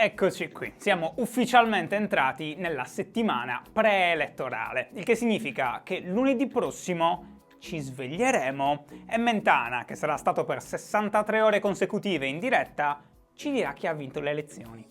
eccoci qui. Siamo ufficialmente entrati nella settimana preelettorale, il che significa che lunedì prossimo ci sveglieremo e Mentana, che sarà stato per 63 ore consecutive in diretta, ci dirà chi ha vinto le elezioni.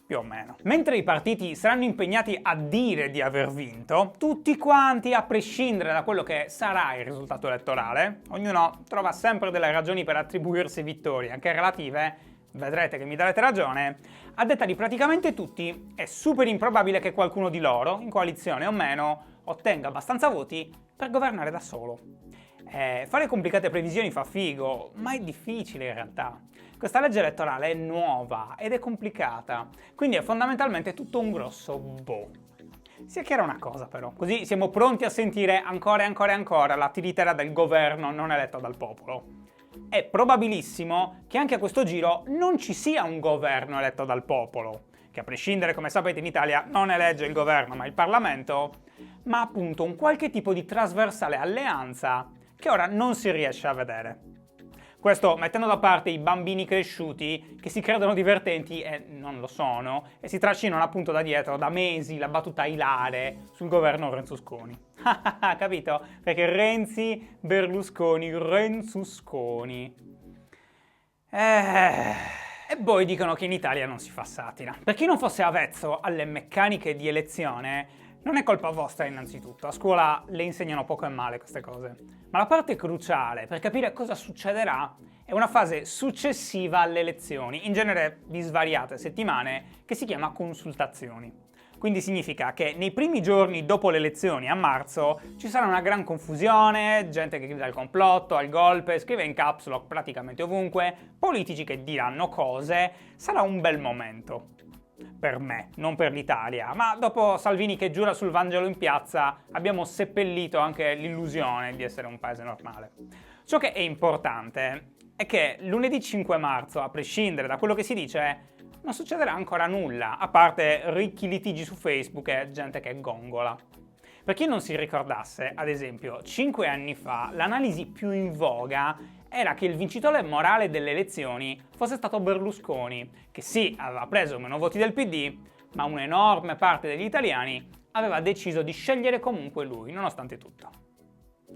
Più o meno. Mentre i partiti saranno impegnati a dire di aver vinto, tutti quanti, a prescindere da quello che sarà il risultato elettorale, ognuno trova sempre delle ragioni per attribuirsi vittorie, anche relative, vedrete che mi darete ragione, a detta di praticamente tutti è super improbabile che qualcuno di loro, in coalizione o meno, ottenga abbastanza voti per governare da solo. Fare complicate previsioni fa figo, ma è difficile in realtà. Questa legge elettorale è nuova ed è complicata, quindi è fondamentalmente tutto un grosso boh. Sia chiara una cosa però, così siamo pronti a sentire ancora e ancora e ancora la tiritera del governo non eletto dal popolo. È probabilissimo che anche a questo giro non ci sia un governo eletto dal popolo, che a prescindere, come sapete, in Italia non elegge il governo ma il Parlamento, ma appunto un qualche tipo di trasversale alleanza che ora non si riesce a vedere. Questo mettendo da parte i bambini cresciuti che si credono divertenti e non lo sono e si trascinano appunto da dietro da mesi la battuta ilare sul governo Renzusconi. Capito? Perché Renzi, Berlusconi, Renzusconi. E poi dicono che in Italia non si fa satira. Per chi non fosse avvezzo alle meccaniche di elezione, non è colpa vostra innanzitutto, a scuola le insegnano poco e male queste cose. Ma la parte cruciale per capire cosa succederà è una fase successiva alle elezioni, in genere di svariate settimane, che si chiama consultazioni. Quindi significa che nei primi giorni dopo le elezioni, a marzo, ci sarà una gran confusione, gente che grida al complotto, al golpe, scrive in caps lock praticamente ovunque, politici che diranno cose, sarà un bel momento. Per me, non per l'Italia, ma dopo Salvini che giura sul Vangelo in piazza abbiamo seppellito anche l'illusione di essere un paese normale. Ciò che è importante è che lunedì 5 marzo, a prescindere da quello che si dice, non succederà ancora nulla, a parte ricchi litigi su Facebook e gente che gongola. Per chi non si ricordasse, ad esempio, 5 anni fa l'analisi più in voga era che il vincitore morale delle elezioni fosse stato Berlusconi, che sì, aveva preso meno voti del PD, ma un'enorme parte degli italiani aveva deciso di scegliere comunque lui, nonostante tutto.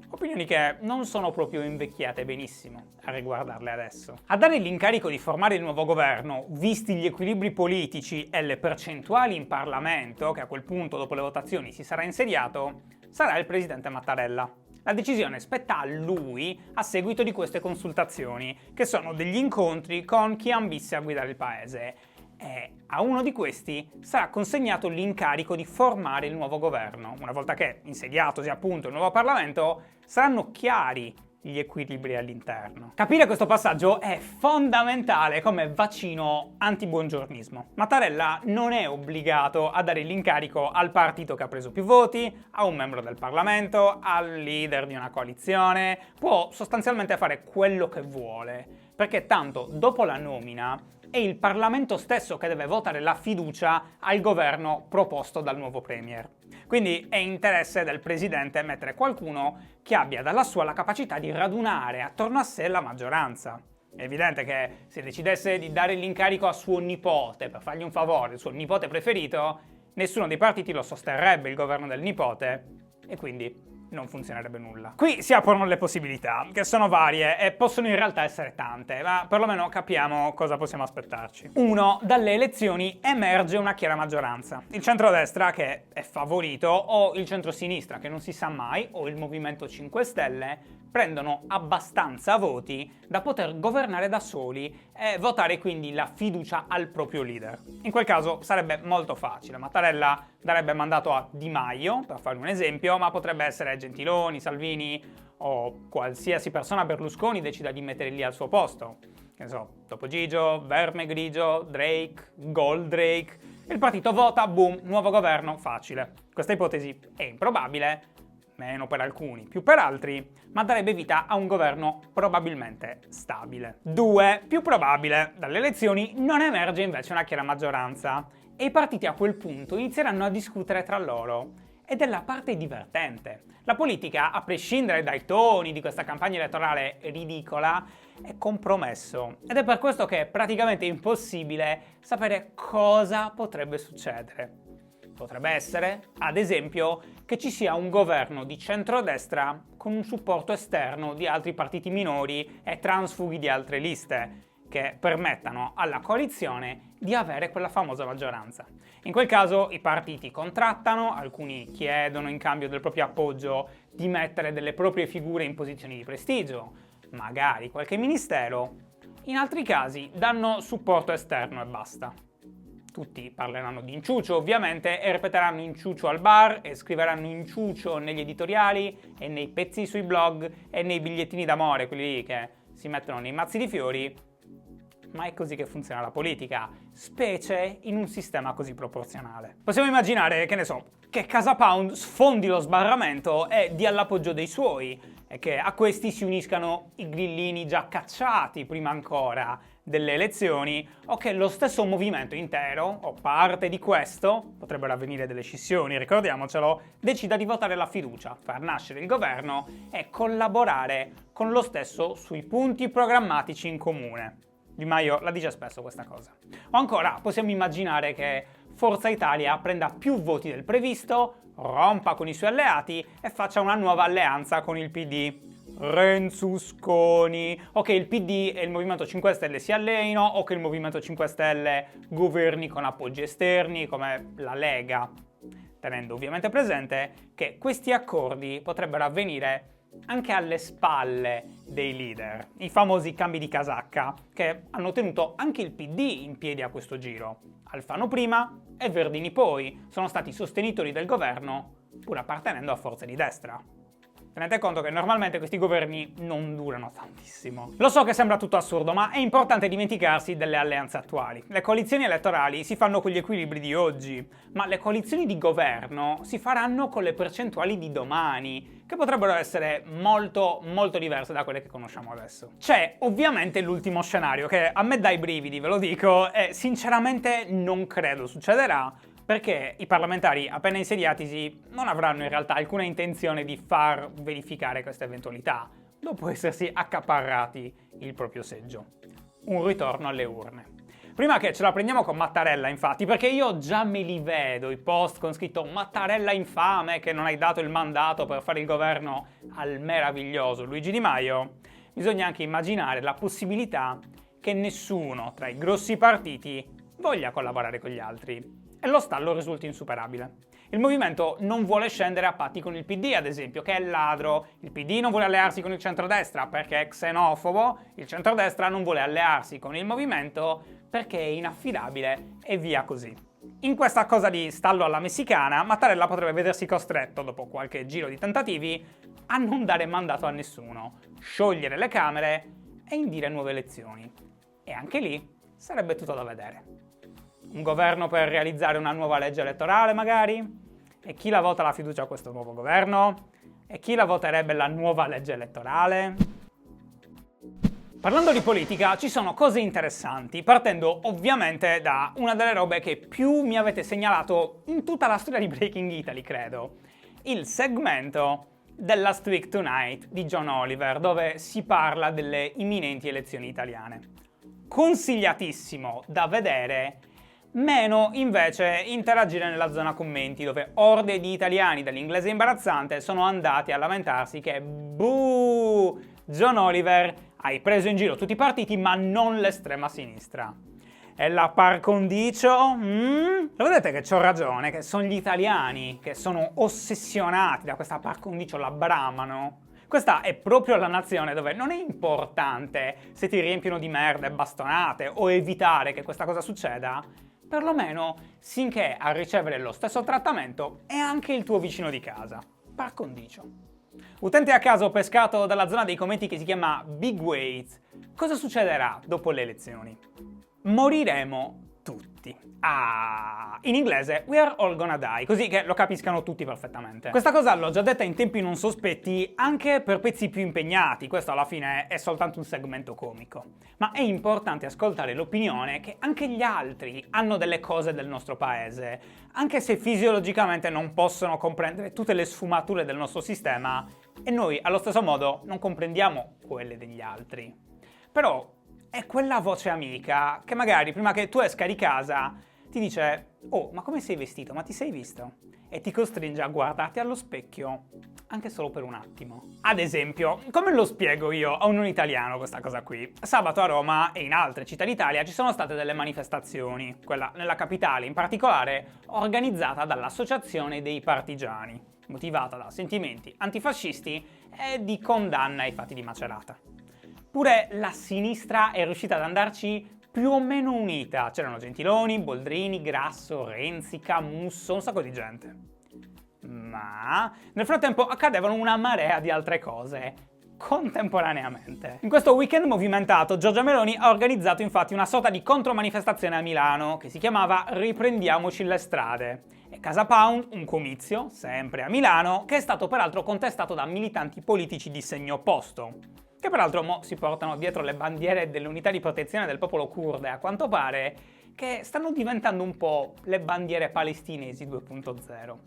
Opinioni che non sono proprio invecchiate benissimo a riguardarle adesso. A dare l'incarico di formare il nuovo governo, visti gli equilibri politici e le percentuali in Parlamento, che a quel punto dopo le votazioni si sarà insediato, sarà il presidente Mattarella. La decisione spetta a lui a seguito di queste consultazioni, che sono degli incontri con chi ambisse a guidare il paese. E a uno di questi sarà consegnato l'incarico di formare il nuovo governo. Una volta che, insediatosi appunto il nuovo Parlamento, saranno chiari gli equilibri all'interno. Capire questo passaggio è fondamentale come vaccino anti-buongiornismo. Mattarella non è obbligato a dare l'incarico al partito che ha preso più voti, a un membro del Parlamento, al leader di una coalizione. Può sostanzialmente fare quello che vuole, perché tanto dopo la nomina è il Parlamento stesso che deve votare la fiducia al governo proposto dal nuovo Premier. Quindi è interesse del Presidente mettere qualcuno che abbia dalla sua la capacità di radunare attorno a sé la maggioranza. È evidente che se decidesse di dare l'incarico a suo nipote per fargli un favore, il suo nipote preferito, nessuno dei partiti lo sosterrebbe il governo del nipote e quindi non funzionerebbe nulla. Qui si aprono le possibilità, che sono varie e possono in realtà essere tante, ma perlomeno capiamo cosa possiamo aspettarci. 1. Dalle elezioni emerge una chiara maggioranza. Il centrodestra, che è favorito, o il centrosinistra, che non si sa mai, o il Movimento 5 Stelle, prendono abbastanza voti da poter governare da soli e votare quindi la fiducia al proprio leader. In quel caso sarebbe molto facile. Mattarella darebbe mandato a Di Maio, per fare un esempio, ma potrebbe essere Gentiloni, Salvini o qualsiasi persona Berlusconi decida di mettere lì al suo posto. Che ne so, Topo Gigio, Verme Grigio, Drake, Goldrake. Il partito vota, boom, nuovo governo, facile. Questa ipotesi è improbabile, meno per alcuni, più per altri, ma darebbe vita a un governo probabilmente stabile. 2. Più probabile, dalle elezioni non emerge invece una chiara maggioranza e i partiti a quel punto inizieranno a discutere tra loro ed è la parte divertente. La politica, a prescindere dai toni di questa campagna elettorale ridicola, è compromesso ed è per questo che è praticamente impossibile sapere cosa potrebbe succedere. Potrebbe essere, ad esempio, che ci sia un governo di centrodestra con un supporto esterno di altri partiti minori e transfughi di altre liste, che permettano alla coalizione di avere quella famosa maggioranza. In quel caso i partiti contrattano, alcuni chiedono in cambio del proprio appoggio di mettere delle proprie figure in posizioni di prestigio, magari qualche ministero, in altri casi danno supporto esterno e basta. Tutti parleranno di inciucio ovviamente e ripeteranno inciucio al bar e scriveranno inciucio negli editoriali e nei pezzi sui blog e nei bigliettini d'amore, quelli lì che si mettono nei mazzi di fiori, ma è così che funziona la politica, specie in un sistema così proporzionale. Possiamo immaginare, che ne so, che Casa Pound sfondi lo sbarramento e dia l'appoggio dei suoi, e che a questi si uniscano i grillini già cacciati prima ancora delle elezioni, o che lo stesso movimento intero, o parte di questo, potrebbero avvenire delle scissioni, ricordiamocelo, decida di votare la fiducia, far nascere il governo e collaborare con lo stesso sui punti programmatici in comune. Di Maio la dice spesso questa cosa. O ancora, possiamo immaginare che Forza Italia prenda più voti del previsto, rompa con i suoi alleati e faccia una nuova alleanza con il PD. Renzusconi, o che il PD e il Movimento 5 Stelle si alleino, o che il Movimento 5 Stelle governi con appoggi esterni come la Lega, tenendo ovviamente presente che questi accordi potrebbero avvenire anche alle spalle dei leader, i famosi cambi di casacca, che hanno tenuto anche il PD in piedi a questo giro. Alfano prima e Verdini poi sono stati sostenitori del governo, pur appartenendo a forze di destra. Tenete conto che normalmente questi governi non durano tantissimo. Lo so che sembra tutto assurdo, ma è importante dimenticarsi delle alleanze attuali. Le coalizioni elettorali si fanno con gli equilibri di oggi, ma le coalizioni di governo si faranno con le percentuali di domani, che potrebbero essere molto diverse da quelle che conosciamo adesso. C'è ovviamente l'ultimo scenario, che a me dà i brividi, ve lo dico, e sinceramente non credo succederà, perché i parlamentari appena insediatisi non avranno in realtà alcuna intenzione di far verificare questa eventualità, dopo essersi accaparrati il proprio seggio. Un ritorno alle urne. Prima che ce la prendiamo con Mattarella, infatti, perché io già me li vedo, i post con scritto Mattarella infame che non hai dato il mandato per fare il governo al meraviglioso Luigi Di Maio, bisogna anche immaginare la possibilità che nessuno tra i grossi partiti voglia collaborare con gli altri e lo stallo risulti insuperabile. Il movimento non vuole scendere a patti con il PD, ad esempio, che è ladro. Il PD non vuole allearsi con il centrodestra perché è xenofobo. Il centrodestra non vuole allearsi con il movimento perché è inaffidabile e via così. In questa cosa di stallo alla messicana, Mattarella potrebbe vedersi costretto, dopo qualche giro di tentativi, a non dare mandato a nessuno, sciogliere le Camere e indire nuove elezioni. E anche lì sarebbe tutto da vedere. Un governo per realizzare una nuova legge elettorale, magari? E chi la vota la fiducia a questo nuovo governo? E chi la voterebbe la nuova legge elettorale? Parlando di politica, ci sono cose interessanti, partendo ovviamente da una delle robe che più mi avete segnalato in tutta la storia di Breaking Italy, credo. Il segmento del Last Week Tonight di John Oliver, dove si parla delle imminenti elezioni italiane. Consigliatissimo da vedere, meno invece interagire nella zona commenti, dove orde di italiani dall'inglese imbarazzante sono andati a lamentarsi che buh, John Oliver, hai preso in giro tutti i partiti ma non l'estrema sinistra. E la par condicio? Vedete che c'ho ragione, che sono gli italiani che sono ossessionati da questa par condicio, la bramano. Questa è proprio la nazione dove non è importante se ti riempiono di merda e bastonate o evitare che questa cosa succeda, perlomeno sinché a ricevere lo stesso trattamento è anche il tuo vicino di casa. Par condicio. Utente a caso pescato dalla zona dei commenti che si chiama Big Wait, cosa succederà dopo le elezioni? Moriremo tutti. tutti. In inglese we are all gonna die, così che lo capiscano tutti perfettamente. Questa cosa l'ho già detta in tempi non sospetti anche per pezzi più impegnati, questo alla fine è soltanto un segmento comico. Ma è importante ascoltare l'opinione che anche gli altri hanno delle cose del nostro paese, anche se fisiologicamente non possono comprendere tutte le sfumature del nostro sistema, e noi allo stesso modo non comprendiamo quelle degli altri. Però è quella voce amica che magari prima che tu esca di casa ti dice «Oh, ma come sei vestito? Ma ti sei visto?» e ti costringe a guardarti allo specchio anche solo per un attimo. Ad esempio, come lo spiego io a un non italiano questa cosa qui? Sabato a Roma e in altre città d'Italia ci sono state delle manifestazioni, quella nella capitale in particolare organizzata dall'Associazione dei Partigiani, motivata da sentimenti antifascisti e di condanna ai fatti di Macerata. Pure la sinistra è riuscita ad andarci più o meno unita. C'erano Gentiloni, Boldrini, Grasso, Renzi, Camusso, un sacco di gente. Ma nel frattempo accadevano una marea di altre cose, contemporaneamente. In questo weekend movimentato, Giorgia Meloni ha organizzato infatti una sorta di contromanifestazione a Milano, che si chiamava Riprendiamoci le strade. E Casa Pound, un comizio, sempre a Milano, che è stato peraltro contestato da militanti politici di segno opposto, che peraltro mo si portano dietro le bandiere dell'unità di protezione del popolo kurde, a quanto pare, che stanno diventando un po' le bandiere palestinesi 2.0.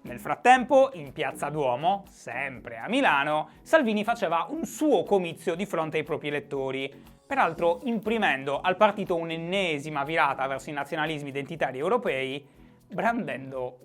Nel frattempo, in Piazza Duomo, sempre a Milano, Salvini faceva un suo comizio di fronte ai propri elettori, peraltro imprimendo al partito un'ennesima virata verso i nazionalismi identitari europei, brandendo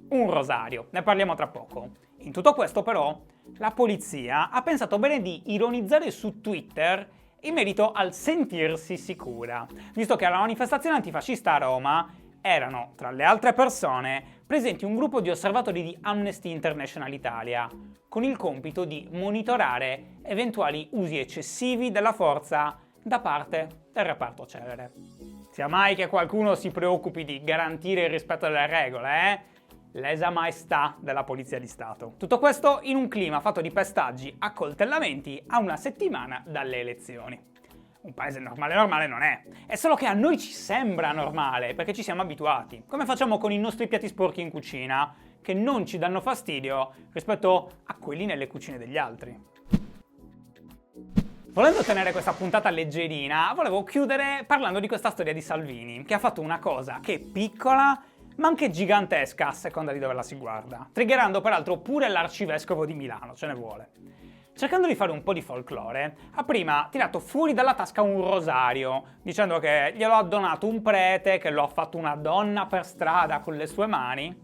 un rosario. Ne parliamo tra poco. In tutto questo, però, la polizia ha pensato bene di ironizzare su Twitter in merito al sentirsi sicura, visto che alla manifestazione antifascista a Roma erano, tra le altre persone, presenti un gruppo di osservatori di Amnesty International Italia, con il compito di monitorare eventuali usi eccessivi della forza da parte del reparto Celere. Sia mai che qualcuno si preoccupi di garantire il rispetto delle regole, Lesa maestà della Polizia di Stato. Tutto questo in un clima fatto di pestaggi, accoltellamenti a una settimana dalle elezioni. Un paese normale non è. È solo che a noi ci sembra normale, perché ci siamo abituati. Come facciamo con i nostri piatti sporchi in cucina, che non ci danno fastidio rispetto a quelli nelle cucine degli altri. Volendo tenere questa puntata leggerina, volevo chiudere parlando di questa storia di Salvini, che ha fatto una cosa che è piccola, ma anche gigantesca a seconda di dove la si guarda, triggerando peraltro pure l'arcivescovo di Milano, ce ne vuole. Cercando di fare un po' di folklore, ha prima tirato fuori dalla tasca un rosario, dicendo che glielo ha donato un prete, che lo ha fatto una donna per strada con le sue mani.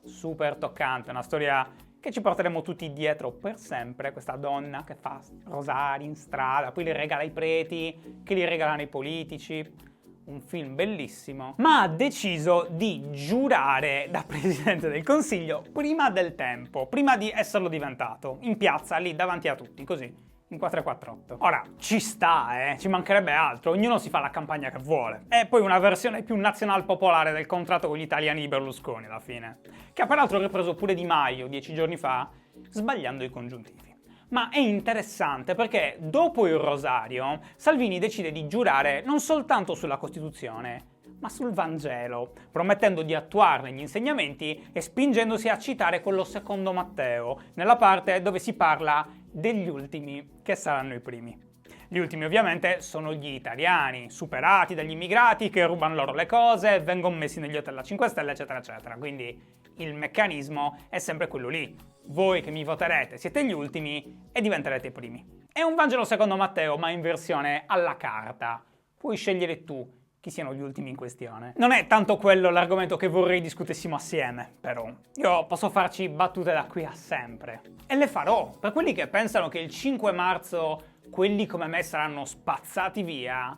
Super toccante, una storia che ci porteremo tutti dietro per sempre, questa donna che fa rosari in strada, poi li regala ai preti, che li regalano ai politici. Un film bellissimo, ma ha deciso di giurare da Presidente del Consiglio prima del tempo, prima di esserlo diventato, in piazza, lì, davanti a tutti, così, in 448. Ora, ci sta, ci mancherebbe altro, ognuno si fa la campagna che vuole. E poi una versione più nazional-popolare del contratto con gli italiani di Berlusconi, alla fine, che ha peraltro ripreso pure Di Maio 10 giorni fa, sbagliando i congiuntivi. Ma è interessante perché dopo il rosario Salvini decide di giurare non soltanto sulla Costituzione, ma sul Vangelo, promettendo di attuarne gli insegnamenti e spingendosi a citare quello secondo Matteo, nella parte dove si parla degli ultimi che saranno i primi. Gli ultimi ovviamente sono gli italiani, superati dagli immigrati che rubano loro le cose, vengono messi negli hotel a 5 stelle, eccetera, eccetera. Quindi il meccanismo è sempre quello lì. Voi che mi voterete siete gli ultimi e diventerete i primi. È un Vangelo secondo Matteo, ma in versione alla carta. Puoi scegliere tu chi siano gli ultimi in questione. Non è tanto quello l'argomento che vorrei discutessimo assieme, però. Io posso farci battute da qui a sempre. E le farò. Per quelli che pensano che il 5 marzo quelli come me saranno spazzati via,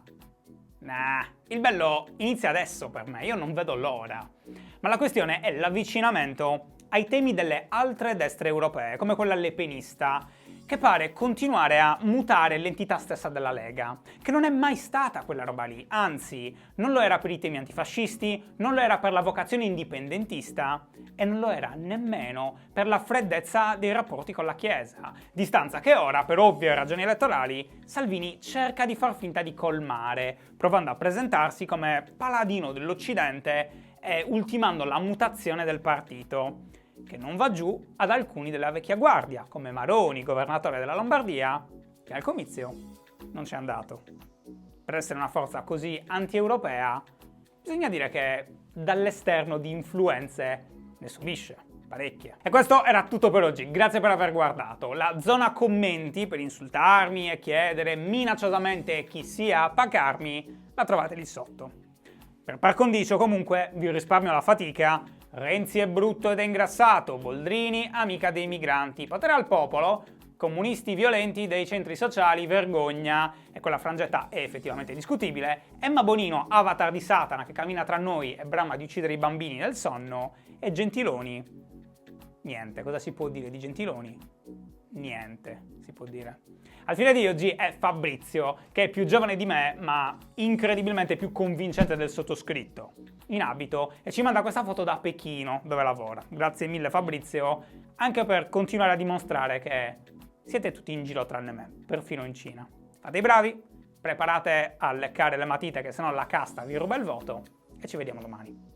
nah, il bello inizia adesso per me, io non vedo l'ora. Ma la questione è l'avvicinamento ai temi delle altre destre europee, come quella lepenista, che pare continuare a mutare l'entità stessa della Lega, che non è mai stata quella roba lì, anzi, non lo era per i temi antifascisti, non lo era per la vocazione indipendentista e non lo era nemmeno per la freddezza dei rapporti con la Chiesa, distanza che ora, per ovvie ragioni elettorali, Salvini cerca di far finta di colmare, provando a presentarsi come paladino dell'Occidente e ultimando la mutazione del partito, che non va giù ad alcuni della vecchia guardia, come Maroni, governatore della Lombardia, che al comizio non c'è andato. Per essere una forza così anti-europea, bisogna dire che dall'esterno di influenze ne subisce parecchie. E questo era tutto per oggi, grazie per aver guardato. La zona commenti per insultarmi e chiedere minacciosamente chi sia a pagarmi la trovate lì sotto. Per par condicio comunque vi risparmio la fatica. Renzi è brutto ed è ingrassato, Boldrini amica dei migranti, potere al popolo, comunisti violenti dei centri sociali, vergogna, e quella frangetta è effettivamente discutibile, Emma Bonino, avatar di Satana che cammina tra noi e brama di uccidere i bambini nel sonno, e Gentiloni. Niente, cosa si può dire di Gentiloni? Niente, si può dire. Al fine di oggi è Fabrizio, che è più giovane di me, ma incredibilmente più convincente del sottoscritto, in abito, e ci manda questa foto da Pechino, dove lavora. Grazie mille Fabrizio, anche per continuare a dimostrare che siete tutti in giro tranne me, perfino in Cina. Fate i bravi, preparate a leccare le matite che sennò la casta vi ruba il voto, e ci vediamo domani.